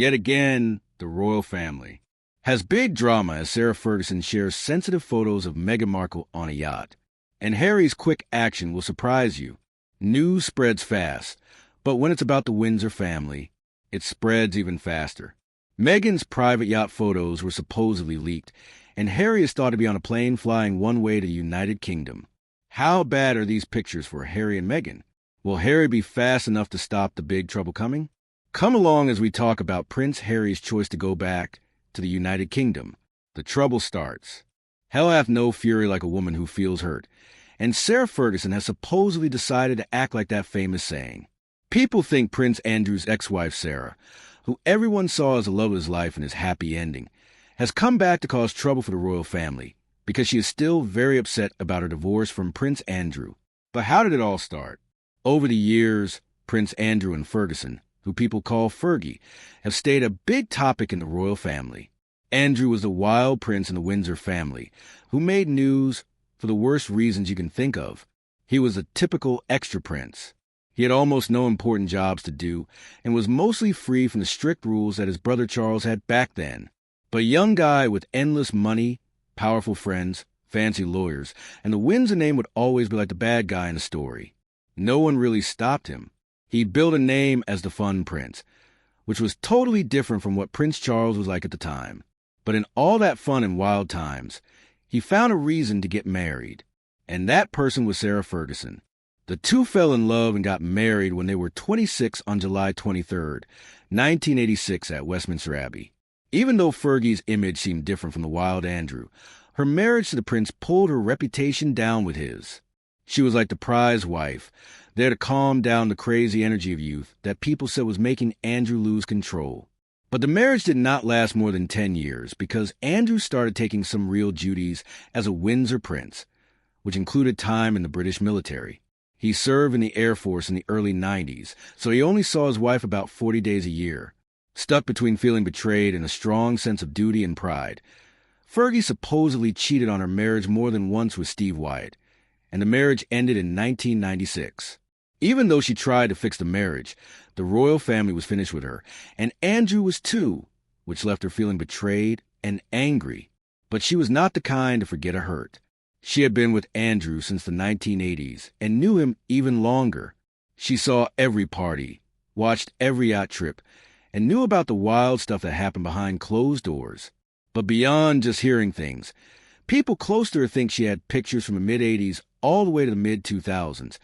Yet again, the royal family has big drama as Sarah Ferguson shares sensitive photos of Meghan Markle on a yacht. And Harry's quick action will surprise you. News spreads fast, but when it's about the Windsor family, it spreads even faster. Meghan's private yacht photos were supposedly leaked, and Harry is thought to be on a plane flying one way to the United Kingdom. How bad are these pictures for Harry and Meghan? Will Harry be fast enough to stop the big trouble coming? Come along as we talk about Prince Harry's choice to go back to the United Kingdom. The trouble starts. Hell hath no fury like a woman who feels hurt, and Sarah Ferguson has supposedly decided to act like that famous saying. People think Prince Andrew's ex-wife Sarah, who everyone saw as the love of his life and his happy ending, has come back to cause trouble for the royal family because she is still very upset about her divorce from Prince Andrew. But how did it all start? Over the years, Prince Andrew and Ferguson, who people call Fergie, have stayed a big topic in the royal family. Andrew was the wild prince in the Windsor family, who made news for the worst reasons you can think of. He was a typical extra prince. He had almost no important jobs to do, and was mostly free from the strict rules that his brother Charles had back then. But a young guy with endless money, powerful friends, fancy lawyers, and the Windsor name would always be like the bad guy in a story. No one really stopped him. He built a name as the fun prince, which was totally different from what Prince Charles was like at the time. But in all that fun and wild times, he found a reason to get married, and that person was Sarah Ferguson. The two fell in love and got married when they were 26 on July 23rd, 1986 at Westminster Abbey. Even though Fergie's image seemed different from the wild Andrew, her marriage to the prince pulled her reputation down with his. She was like the prize wife, there to calm down the crazy energy of youth that people said was making Andrew lose control. But the marriage did not last more than 10 years because Andrew started taking some real duties as a Windsor prince, which included time in the British military. He served in the Air Force in the early 90s, so he only saw his wife about 40 days a year. Stuck between feeling betrayed and a strong sense of duty and pride, Fergie supposedly cheated on her marriage more than once with Steve Wyatt, and the marriage ended in 1996. Even though she tried to fix the marriage, the royal family was finished with her, and Andrew was too, which left her feeling betrayed and angry. But she was not the kind to forget a hurt. She had been with Andrew since the 1980s and knew him even longer. She saw every party, watched every yacht trip, and knew about the wild stuff that happened behind closed doors. But beyond just hearing things, people close to her think she had pictures from the mid-'80s all the way to the mid-2000s,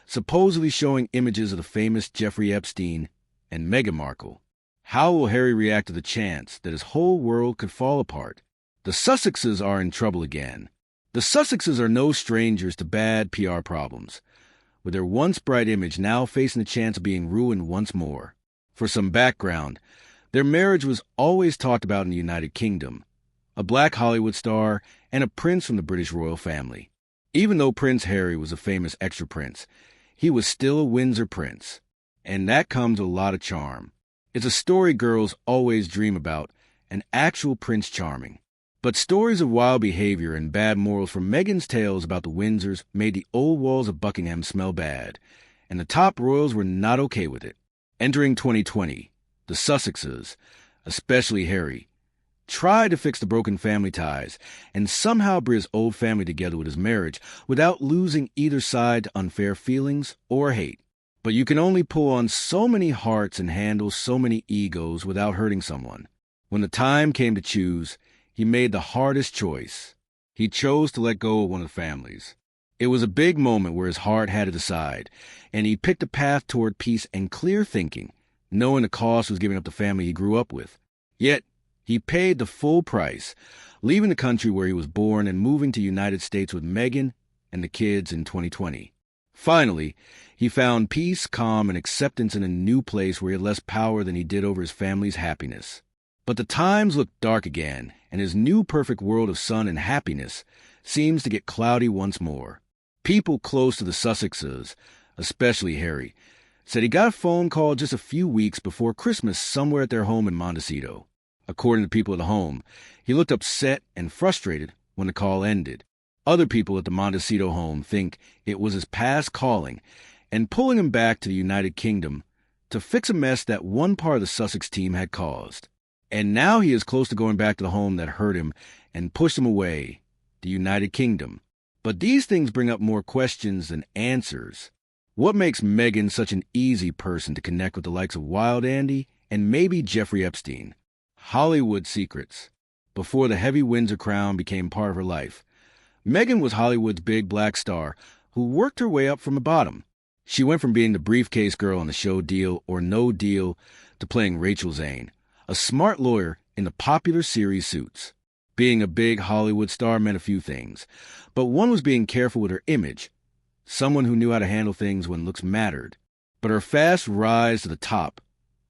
supposedly showing images of the famous Jeffrey Epstein and Meghan Markle. How will Harry react to the chance that his whole world could fall apart? The Sussexes are in trouble again. The Sussexes are no strangers to bad PR problems, with their once bright image now facing the chance of being ruined once more. For some background, their marriage was always talked about in the United Kingdom, a black Hollywood star and a prince from the British royal family. Even though Prince Harry was a famous extra prince, he was still a Windsor prince, and that comes with a lot of charm. It's a story girls always dream about, an actual Prince Charming. But stories of wild behavior and bad morals from Meghan's tales about the Windsors made the old walls of Buckingham smell bad, and the top royals were not okay with it. Entering 2020, the Sussexes, especially Harry, tried to fix the broken family ties and somehow bring his old family together with his marriage without losing either side to unfair feelings or hate. But you can only pull on so many hearts and handle so many egos without hurting someone. When the time came to choose, he made the hardest choice. He chose to let go of one of the families. It was a big moment where his heart had to decide, and he picked a path toward peace and clear thinking, knowing the cost was giving up the family he grew up with. Yet, he paid the full price, leaving the country where he was born and moving to the United States with Meghan and the kids in 2020. Finally, he found peace, calm, and acceptance in a new place where he had less power than he did over his family's happiness. But the times look dark again, and his new perfect world of sun and happiness seems to get cloudy once more. People close to the Sussexes, especially Harry, said he got a phone call just a few weeks before Christmas somewhere at their home in Montecito. According to people at the home, he looked upset and frustrated when the call ended. Other people at the Montecito home think it was his past calling and pulling him back to the United Kingdom to fix a mess that one part of the Sussex team had caused. And now he is close to going back to the home that hurt him and pushed him away, the United Kingdom. But these things bring up more questions than answers. What makes Meghan such an easy person to connect with the likes of Wild Andy and maybe Jeffrey Epstein? Hollywood secrets. Before the heavy Windsor crown became part of her life, Meghan was Hollywood's big black star who worked her way up from the bottom. She went from being the briefcase girl on the show Deal or No Deal to playing Rachel Zane, a smart lawyer in the popular series Suits. Being a big Hollywood star meant a few things, but one was being careful with her image, someone who knew how to handle things when looks mattered. But her fast rise to the top,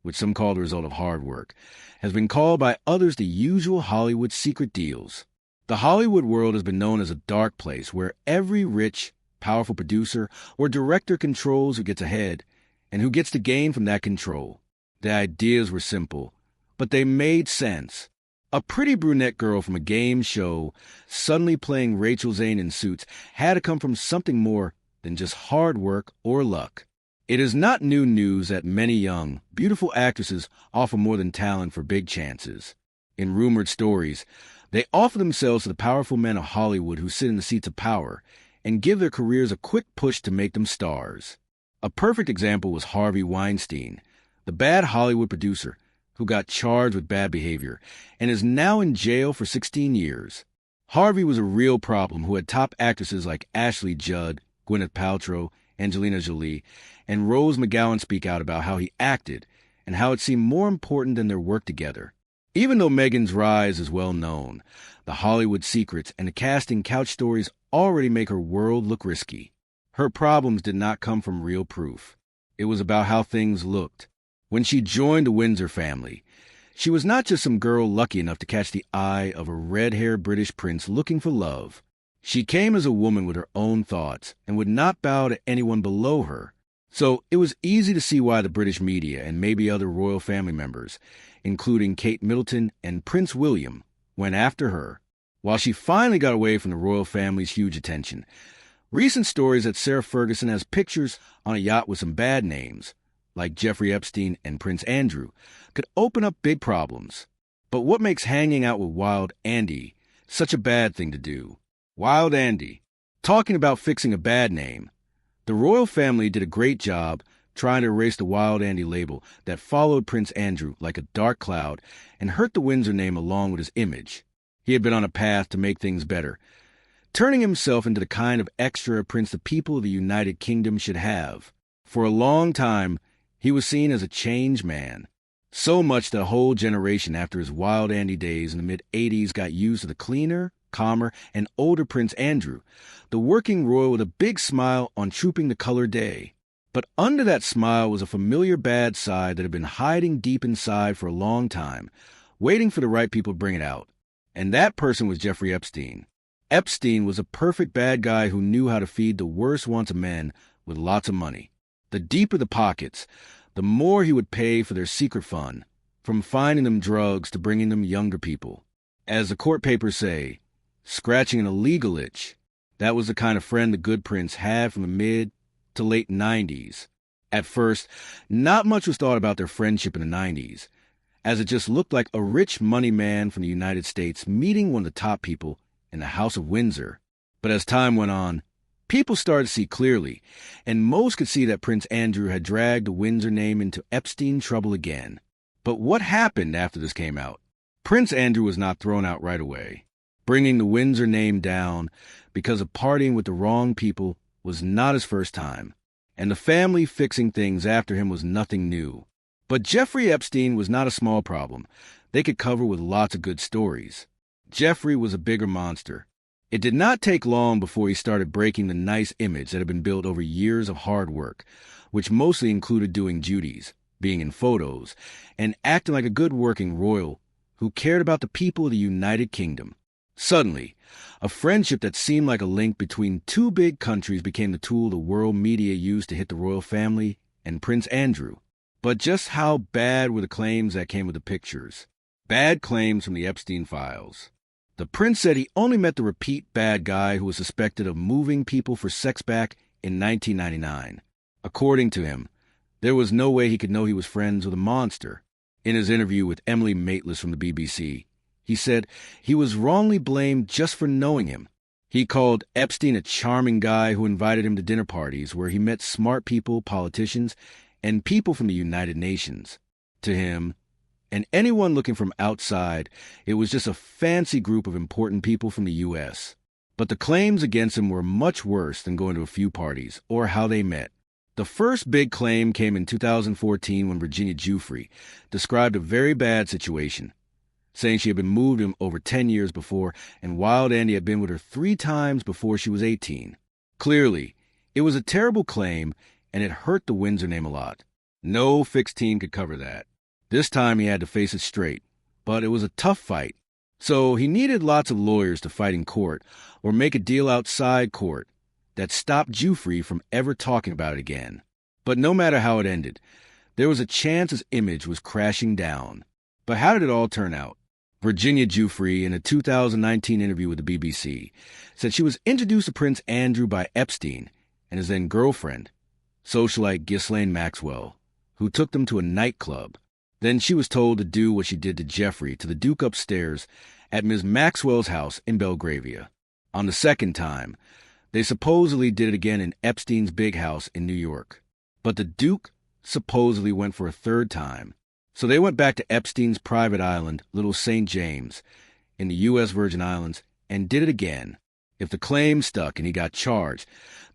which some call the result of hard work, has been called by others the usual Hollywood secret deals. The Hollywood world has been known as a dark place where every rich, powerful producer or director controls who gets ahead and who gets to gain from that control. The ideas were simple, but they made sense. A pretty brunette girl from a game show suddenly playing Rachel Zane in Suits had to come from something more than just hard work or luck. It is not new news that many young, beautiful actresses offer more than talent for big chances. In rumored stories, they offer themselves to the powerful men of Hollywood who sit in the seats of power and give their careers a quick push to make them stars. A perfect example was Harvey Weinstein, the bad Hollywood producer who got charged with bad behavior and is now in jail for 16 years. Harvey was a real problem who had top actresses like Ashley Judd, Gwyneth Paltrow, Angelina Jolie, and Rose McGowan speak out about how he acted and how it seemed more important than their work together. Even though Meghan's rise is well known, the Hollywood secrets and the casting couch stories already make her world look risky. Her problems did not come from real proof. It was about how things looked. When she joined the Windsor family, she was not just some girl lucky enough to catch the eye of a red-haired British prince looking for love. She came as a woman with her own thoughts and would not bow to anyone below her. So it was easy to see why the British media and maybe other royal family members, including Kate Middleton and Prince William, went after her. While she finally got away from the royal family's huge attention, recent stories that Sarah Ferguson has pictures on a yacht with some bad names, like Jeffrey Epstein and Prince Andrew, could open up big problems. But what makes hanging out with Wild Andy such a bad thing to do? Wild Andy. Talking about fixing a bad name. The royal family did a great job trying to erase the Wild Andy label that followed Prince Andrew like a dark cloud and hurt the Windsor name along with his image. He had been on a path to make things better, turning himself into the kind of extra prince the people of the United Kingdom should have. For a long time, he was seen as a changed man. So much that a whole generation after his Wild Andy days in the mid-'80s got used to the cleaner, calmer, and older Prince Andrew, the working royal with a big smile on Trooping the Color Day. But under that smile was a familiar bad side that had been hiding deep inside for a long time, waiting for the right people to bring it out. And that person was Jeffrey Epstein. Epstein was a perfect bad guy who knew how to feed the worst wants of men with lots of money. The deeper the pockets, the more he would pay for their secret fun, from finding them drugs to bringing them younger people. As the court papers say, scratching an illegal itch. That was the kind of friend the good prince had from the mid to late 90s. At first, not much was thought about their friendship in the 90s, as it just looked like a rich money man from the United States meeting one of the top people in the House of Windsor. But as time went on, people started to see clearly, and most could see that Prince Andrew had dragged the Windsor name into Epstein trouble again. But what happened after this came out? Prince Andrew was not thrown out right away. Bringing the Windsor name down because of partying with the wrong people was not his first time, and the family fixing things after him was nothing new. But Jeffrey Epstein was not a small problem they could cover with lots of good stories. Jeffrey was a bigger monster. It did not take long before he started breaking the nice image that had been built over years of hard work, which mostly included doing duties, being in photos, and acting like a good working royal who cared about the people of the United Kingdom. Suddenly, a friendship that seemed like a link between two big countries became the tool the world media used to hit the royal family and Prince Andrew. But just how bad were the claims that came with the pictures? Bad claims from the Epstein files. The prince said he only met the repeat bad guy who was suspected of moving people for sex back in 1999. According to him, There was no way he could know he was friends with a monster. In his interview with Emily Maitlis from the BBC, he said he was wrongly blamed just for knowing him. He called Epstein a charming guy who invited him to dinner parties where he met smart people, politicians, and people from the United Nations. To him, and anyone looking from outside, it was just a fancy group of important people from the U.S. But the claims against him were much worse than going to a few parties or how they met. The first big claim came in 2014 when Virginia Giuffre described a very bad situation, saying she had been moved him over 10 years before and Wild Andy had been with her 3 times before she was 18. Clearly, it was a terrible claim and it hurt the Windsor name a lot. No fixed team could cover that. This time he had to face it straight, but it was a tough fight. So he needed lots of lawyers to fight in court or make a deal outside court that stopped Giuffre from ever talking about it again. But no matter how it ended, there was a chance his image was crashing down. But how did it all turn out? Virginia Giuffre, in a 2019 interview with the BBC, said she was introduced to Prince Andrew by Epstein and his then girlfriend, socialite Ghislaine Maxwell, who took them to a nightclub. Then she was told to do what she did to Jeffrey to the Duke upstairs at Ms. Maxwell's house in Belgravia. On the second time, they supposedly did it again in Epstein's big house in New York. But the Duke supposedly went for a third time. So they went back to Epstein's private island, Little St. James, in the U.S. Virgin Islands, and did it again. If the claim stuck and he got charged,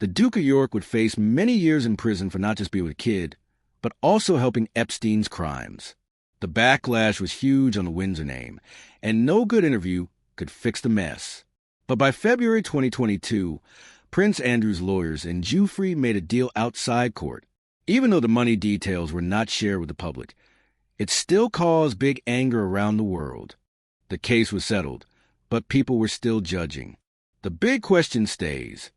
the Duke of York would face many years in prison for not just being with a kid, but also helping Epstein's crimes. The backlash was huge on the Windsor name, and no good interview could fix the mess. But by February 2022, Prince Andrew's lawyers and Giuffre made a deal outside court. Even though the money details were not shared with the public, it still caused big anger around the world. The case was settled, but people were still judging. The big question stays.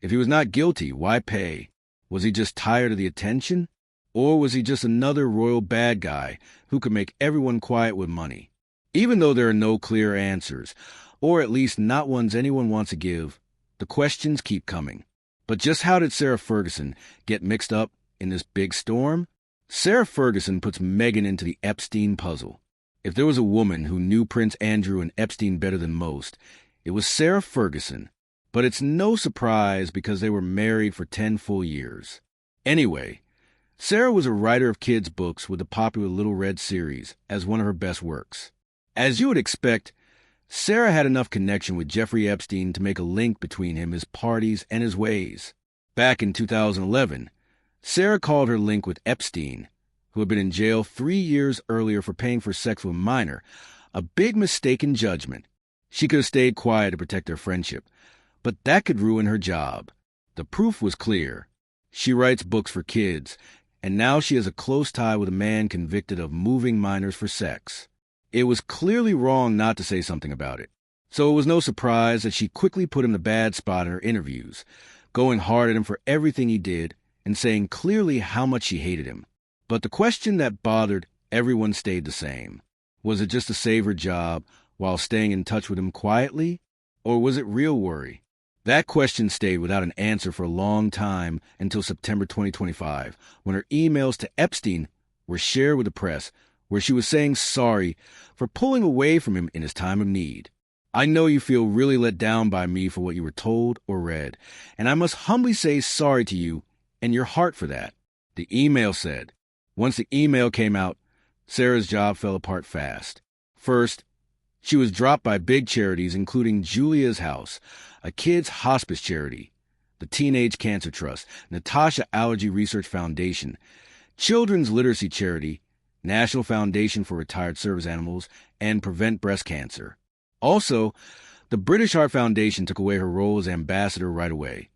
If he was not guilty, why pay? Was he just tired of the attention? Or was he just another royal bad guy who could make everyone quiet with money? Even though there are no clear answers, or at least not ones anyone wants to give, the questions keep coming. But just how did Sarah Ferguson get mixed up in this big storm? Sarah Ferguson puts Meghan into the Epstein puzzle. If there was a woman who knew Prince Andrew and Epstein better than most, it was Sarah Ferguson. But it's no surprise because they were married for 10 full years. Anyway, Sarah was a writer of kids' books with the popular Little Red series as one of her best works. As you would expect, Sarah had enough connection with Jeffrey Epstein to make a link between him, his parties, and his ways. Back in 2011, Sarah called her link with Epstein, who had been in jail 3 years earlier for paying for sex with a minor, a big mistake in judgment. She could have stayed quiet to protect their friendship, but that could ruin her job. The proof was clear. She writes books for kids, and now she has a close tie with a man convicted of moving minors for sex. It was clearly wrong not to say something about it. So it was no surprise that she quickly put him in a bad spot in her interviews, going hard at him for everything he did and saying clearly how much she hated him. But the question that bothered everyone stayed the same. Was it just to save her job while staying in touch with him quietly? Or was it real worry? That question stayed without an answer for a long time until September 2025, when her emails to Epstein were shared with the press, where she was saying sorry for pulling away from him in his time of need. I know you feel really let down by me for what you were told or read, and I must humbly say sorry to you and your heart for that, the email said. Once the email came out, Sarah's job fell apart fast. First, she was dropped by big charities, including Julia's House, a kids' hospice charity, the Teenage Cancer Trust, Natasha Allergy Research Foundation, Children's Literacy Charity, National Foundation for Retired Service Animals, and Prevent Breast Cancer. Also, the British Heart Foundation took away her role as ambassador right away,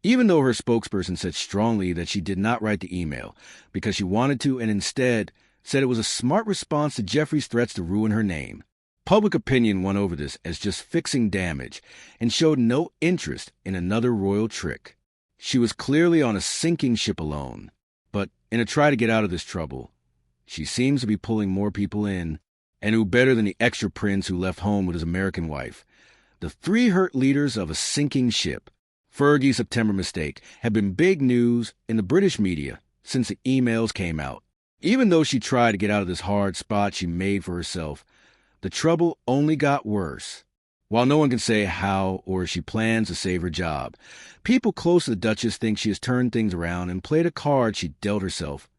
even though her spokesperson said strongly that she did not write the email because she wanted to and instead said it was a smart response to Jeffrey's threats to ruin her name. Public opinion won over this as just fixing damage and showed no interest in another royal trick. She was clearly on a sinking ship alone, but in a try to get out of this trouble, she seems to be pulling more people in. And who better than the extra prince who left home with his American wife? The 3 hurt leaders of a sinking ship. Fergie's September mistake had been big news in the British media since the emails came out. Even though she tried to get out of this hard spot she made for herself, the trouble only got worse. While no one can say how or if she plans to save her job, people close to the Duchess think she has turned things around and played a card she dealt herself,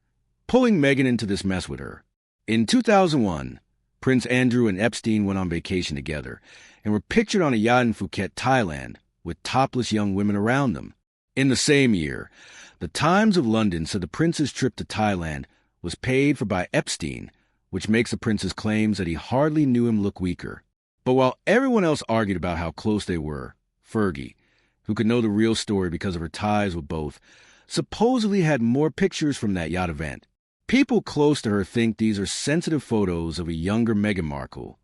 pulling Meghan into this mess with her. In 2001, Prince Andrew and Epstein went on vacation together and were pictured on a yacht in Phuket, Thailand, with topless young women around them. In the same year, the Times of London said the prince's trip to Thailand was paid for by Epstein, which makes the prince's claims that he hardly knew him look weaker. But while everyone else argued about how close they were, Fergie, who could know the real story because of her ties with both, supposedly had more pictures from that yacht event. People close to her think these are sensitive photos of a younger Meghan Markle,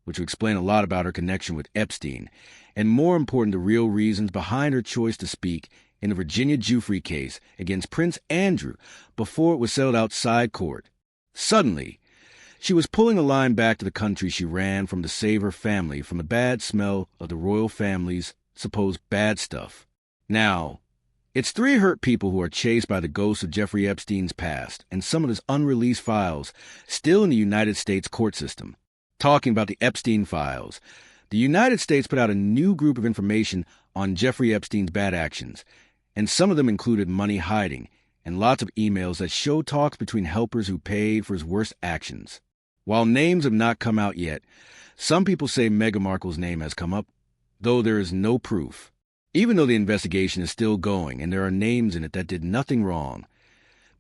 which would explain a lot about her connection with Epstein, and more important, the real reasons behind her choice to speak in the Virginia Giuffre case against Prince Andrew before it was settled outside court. Suddenly, she was pulling a line back to the country she ran from to save her family from the bad smell of the royal family's supposed bad stuff. Now, it's three hurt people who are chased by the ghosts of Jeffrey Epstein's past and some of his unreleased files still in the United States court system. Talking about the Epstein files, the United States put out a new group of information on Jeffrey Epstein's bad actions, and some of them included money hiding and lots of emails that show talks between helpers who paid for his worst actions. While names have not come out yet, some people say Meghan Markle's name has come up, though there is no proof. Even though the investigation is still going and there are names in it that did nothing wrong,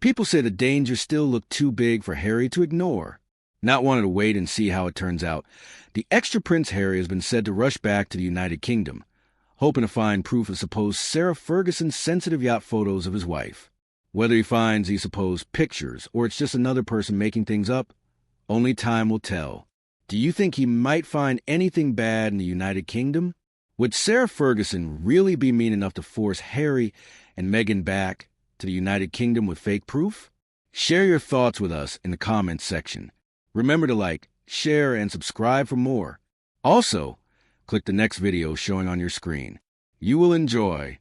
people say the danger still looked too big for Harry to ignore. Not wanting to wait and see how it turns out, the extra Prince Harry has been said to rush back to the United Kingdom, hoping to find proof of supposed Sarah Ferguson's sensitive yacht photos of his wife. Whether he finds these supposed pictures or it's just another person making things up, only time will tell. Do you think he might find anything bad in the United Kingdom? Would Sarah Ferguson really be mean enough to force Harry and Meghan back to the United Kingdom with fake proof? Share your thoughts with us in the comments section. Remember to like, share, and subscribe for more. Also, click the next video showing on your screen. You will enjoy